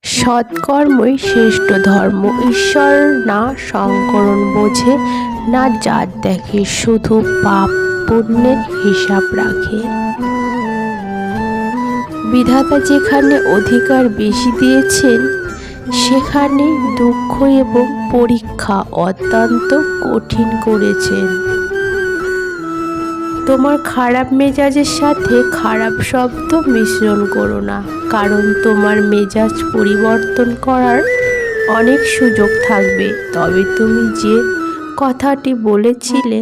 সৎকর্মই শ্রেষ্ঠ ধর্ম। ঈশ্বর না সংকরণ বোঝে, না জাত দেখে, শুধু পাপ পুণ্যের হিসাব রাখে। বিধাতা যেখানে অধিকার বেশি দিয়েছেন, সেখানে দুঃখ এবং পরীক্ষা অত্যন্ত কঠিন করেছেন। তোমার খারাপ মেজাজের সাথে খারাপ শব্দ মিশ্রণ করো না, কারণ তোমার মেজাজ পরিবর্তন করার অনেক সুযোগ থাকবে, তবে তুমি যে কথাটি বলেছিলে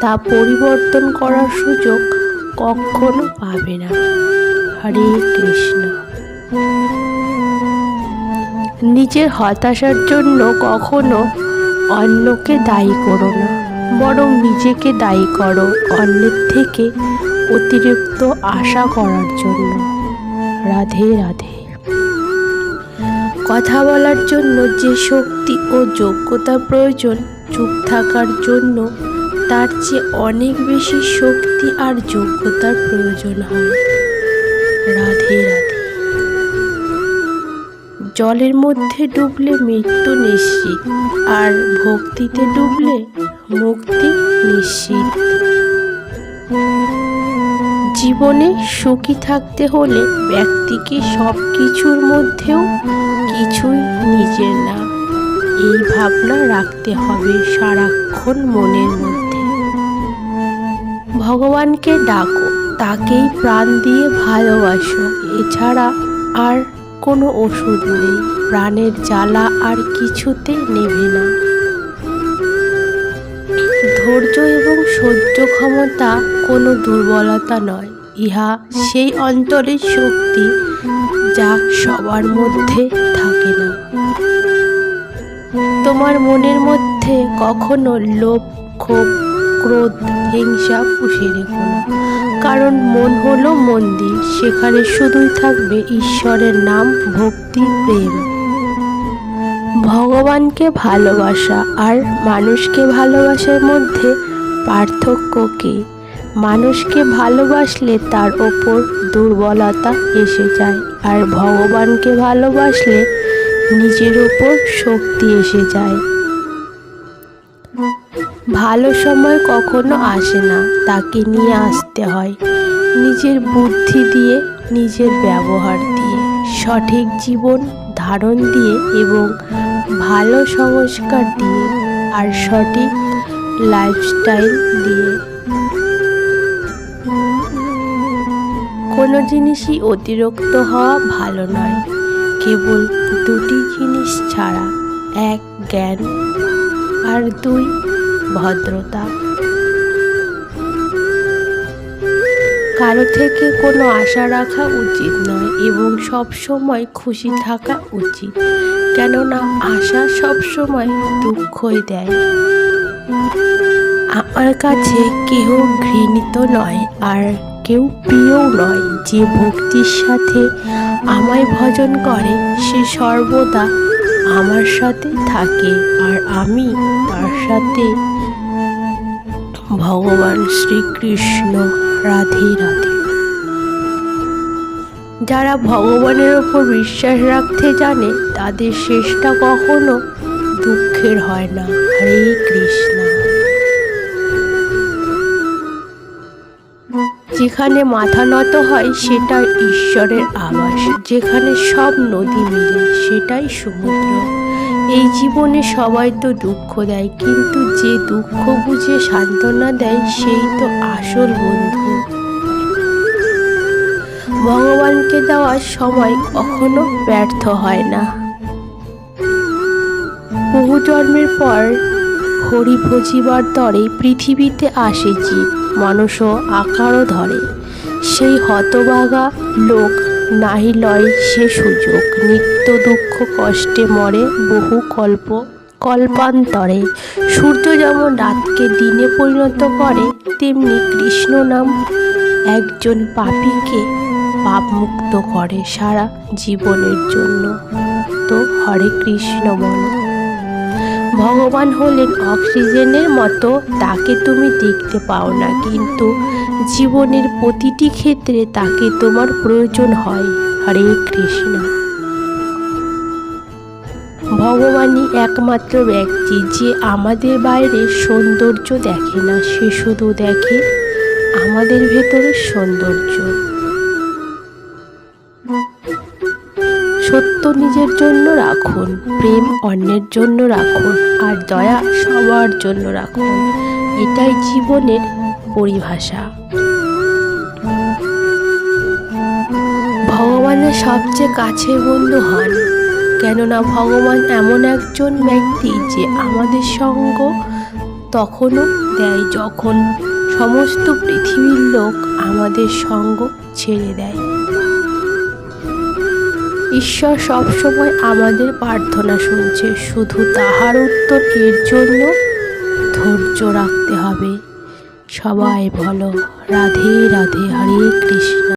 তা পরিবর্তন করার সুযোগ কখনো পাবে না। হরে কৃষ্ণ। নিজের হতাশার জন্য কখনো অন্যকে দায়ী করো না, বরং নিজেকে দায়ী করো অন্যের থেকে অতিরিক্ত আশা করার জন্য। রাধে রাধে। কথা বলার জন্য যে শক্তি ও যোগ্যতা প্রয়োজন, চুপ থাকার জন্য তার চেয়ে অনেক বেশি শক্তি আর যোগ্যতার প্রয়োজন হয়। রাধে রাধে। জলের মধ্যে ডুবলে মৃত্যু নিশ্চিত, আর ভক্তিতে ডুবলে মুক্তি নিশ্চিত। জীবনে সুখী থাকতে হলে ব্যক্তিকে সব কিছুর মধ্যেও কিছুই নিজের না, এই ভাবনা রাখতে হবে সারাক্ষণ মনের মধ্যে। ভগবানকে ডাকো, তাকেই প্রাণ দিয়ে ভালোবাসো, এছাড়া আর কোনো ওষুধ নেই। প্রাণের জ্বালা আর কিছুতে নেবে না। ধৈর্য এবং সহ্য ক্ষমতা কোনো দুর্বলতা নয়, ইহা সেই অন্তরের শক্তি যা সবার মধ্যে থাকে না। তোমার মনের মধ্যে কখনো লোভ, ক্ষোভ, ক্রোধ, হিংসা পুষে রেখো না, কারণ মন হলো মন্দির, সেখানে শুধুই থাকবে ঈশ্বরের নাম, ভক্তি, প্রেম। ভগবানকে ভালোবাসা আর মানুষকে ভালোবাসার মধ্যে পার্থক্য কি? মানুষকে ভালোবাসলে তার ওপর দুর্বলতা এসে যায়, আর ভগবানকে ভালোবাসলে নিজের ওপর শক্তি এসে যায়। ভালো সময় কখনো আসে না, তাকে নিয়ে আসতে হয় নিজের বুদ্ধি দিয়ে, নিজের ব্যবহার দিয়ে, সঠিক জীবন ধারণ দিয়ে এবং ভালো সংস্কার দিয়ে, আর সঠিক লাইফস্টাইল দিয়ে। কোনো জিনিসই অতিরিক্ত হওয়া ভালো নয়, কেবল দুটি জিনিস ছাড়া, এক জ্ঞান আর দুই ভদ্রতা। কারো থেকে কোনো আশা রাখা উচিত নয় এবং সব সময় খুশি থাকা উচিত, কেননা আশা সব সময় দুঃখই দেয়। আমার কাছে কেউ ঘৃণিত নয় আর কেউ প্রিয়ও নয়। যে ভক্তির সাথে আমায় ভজন করে, সে সর্বদা আমার সাথে থাকে, আর আমি তার সাথে। ভগবান শ্রীকৃষ্ণ। রাধে রাধে। যারা ভগবানের ওপর বিশ্বাস রাখতে জানে, তাদের শেষটা কখনো দুঃখের হয় না। হরে কৃষ্ণ। যেখানে মাথা নত হয় সেটাই ঈশ্বরের আবাস, যেখানে সব নদী মিলে সেটাই সমুদ্র। এই জীবনে সবাই তো দুঃখ দেয়, কিন্তু যে দুঃখ বুঝে সান্ত্বনা দেয় সেই তো আসল বন্ধু। ভগবানকে দেওয়ার সময় কখনো ব্যর্থ হয় না। বহু জন্মের পর হরি ভজিবার তরে পৃথিবীতে আসে জীব, মানুষও আকারও ধরে। সেই হতভাগা লোক নাহি লয় সে সুযোগ, নিত্য দুঃখ কষ্টে মরে বহু কল্পান্তরে। সূর্য যেমন রাতকে দিনে পরিণত করে, তেমনি কৃষ্ণ নাম একজন পাপীকে পাপমুক্ত করে সারা জীবনের জন্য। তো হরে কৃষ্ণ বলো। ভগবান হলেন অক্সিজেনের মতো, তাকে তুমি দেখতে পাও না, কিন্তু জীবনের প্রতিটি ক্ষেত্রে তাকে তোমার প্রয়োজন হয়। হরে কৃষ্ণ। ভগবানই একমাত্র ব্যক্তি যে আমাদের বাইরের সৌন্দর্য দেখে না, সে শুধু দেখে আমাদের ভেতরের সৌন্দর্য। সত্য নিজের জন্য রাখুন, প্রেম অন্যের জন্য রাখুন, আর দয়া সবার জন্য রাখুন। এটাই জীবনের পরিভাষা। ভগবানের সবচেয়ে কাছের বন্ধু হন, কেননা ভগবান এমন একজন ব্যক্তি যে আমাদের সঙ্গ তখনও দেয় যখন সমস্ত পৃথিবীর লোক আমাদের সঙ্গ ছেড়ে দেয়। ঈশ্বর সবসময় আমাদের প্রার্থনা শুনছে, শুধু তাহার উত্তর এর জন্য ধৈর্য রাখতে হবে। সবাই বলো রাধে রাধে, হরে কৃষ্ণ।